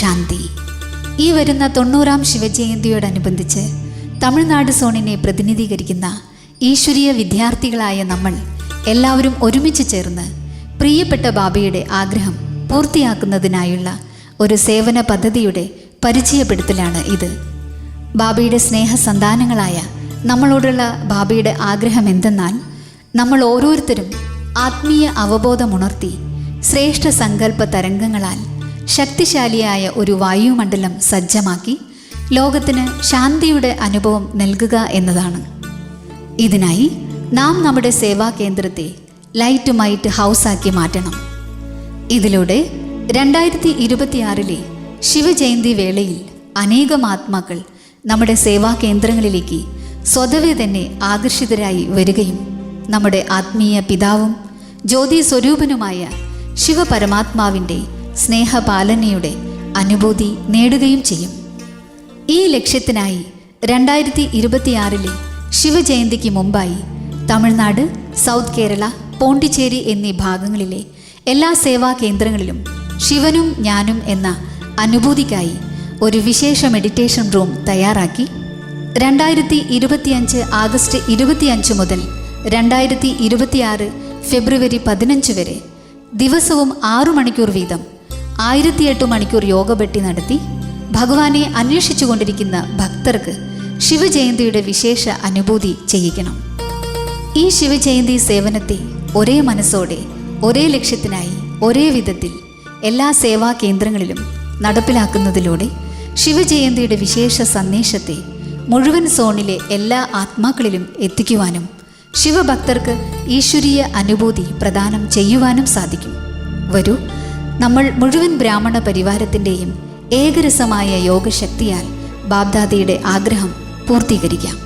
ശാന്തി. ഈ വരുന്ന 90-ാം ശിവജയന്തിയോടനുബന്ധിച്ച് തമിഴ്നാട് സോണിനെ പ്രതിനിധീകരിക്കുന്ന ഈശ്വരീയ വിദ്യാർത്ഥികളായ നമ്മൾ എല്ലാവരും ഒരുമിച്ച് ചേർന്ന് പ്രിയപ്പെട്ട ബാബയുടെ ആഗ്രഹം പൂർത്തിയാക്കുന്നതിനായുള്ള ഒരു സേവന പദ്ധതിയുടെ പരിചയപ്പെടുത്തലാണ് ഇത്. ബാബയുടെ സ്നേഹസന്താനങ്ങളായ നമ്മളോടുള്ള ബാബയുടെ ആഗ്രഹം എന്തെന്നാൽ, നമ്മൾ ഓരോരുത്തരും ആത്മീയ അവബോധമുണർത്തി ശ്രേഷ്ഠ സങ്കല്പ തരംഗങ്ങളാൽ ശക്തിശാലിയായ ഒരു വായുമണ്ഡലം സജ്ജമാക്കി ലോകത്തിന് ശാന്തിയുടെ അനുഭവം നൽകുക എന്നതാണ്. ഇതിനായി നാം നമ്മുടെ സേവാ കേന്ദ്രത്തെ ലൈറ്റ് മൈറ്റ് ഹൗസാക്കി മാറ്റണം. ഇതിലൂടെ 2026 ശിവജയന്തി വേളയിൽ അനേകം ആത്മാക്കൾ നമ്മുടെ സേവാ കേന്ദ്രങ്ങളിലേക്ക് സ്വതവേ തന്നെ ആകർഷിതരായി വരികയും നമ്മുടെ ആത്മീയ പിതാവും ജ്യോതി സ്വരൂപനുമായ ശിവപരമാത്മാവിൻ്റെ സ്നേഹപാലനയുടെ അനുഭൂതി നേടുകയും ചെയ്യും. ഈ ലക്ഷ്യത്തിനായി 2026 ശിവജയന്തിക്ക് മുമ്പായി തമിഴ്നാട്, സൗത്ത് കേരള, പോണ്ടിച്ചേരി എന്നീ ഭാഗങ്ങളിലെ എല്ലാ സേവാ കേന്ദ്രങ്ങളിലും ശിവനും ഞാനും എന്ന അനുഭൂതിക്കായി ഒരു വിശേഷ മെഡിറ്റേഷൻ റൂം തയ്യാറാക്കി 2025 ആഗസ്റ്റ് 25 മുതൽ 2026 ഫെബ്രുവരി 15 വരെ ദിവസവും 6 മണിക്കൂർ വീതം 1008 മണിക്കൂർ യോഗഭട്ടി നടത്തി ഭഗവാനെ അന്വേഷിച്ചു കൊണ്ടിരിക്കുന്ന ഭക്തർക്ക് ശിവജയന്തിയുടെ വിശേഷ അനുഭൂതി ചെയ്യിക്കണം. ഈ ശിവജയന്തി സേവനത്തെ ഒരേ മനസ്സോടെ ഒരേ ലക്ഷ്യത്തിനായി ഒരേ വിധത്തിൽ എല്ലാ സേവാ കേന്ദ്രങ്ങളിലും നടപ്പിലാക്കുന്നതിലൂടെ ശിവജയന്തിയുടെ വിശേഷ സന്ദേശത്തെ മുഴുവൻ സോണിലെ എല്ലാ ആത്മാക്കളിലും എത്തിക്കുവാനും ശിവഭക്തർക്ക് ഈശ്വരീയ അനുഭൂതി പ്രദാനം ചെയ്യുവാനും സാധിക്കും. വരൂ, നമ്മൾ മുഴുവൻ ബ്രാഹ്മണ പരിവാരത്തിൻ്റെയും ഏകരസമായ യോഗശക്തിയാൽ ബാബ്ദാദയുടെ ആഗ്രഹം പൂർത്തീകരിക്കാം.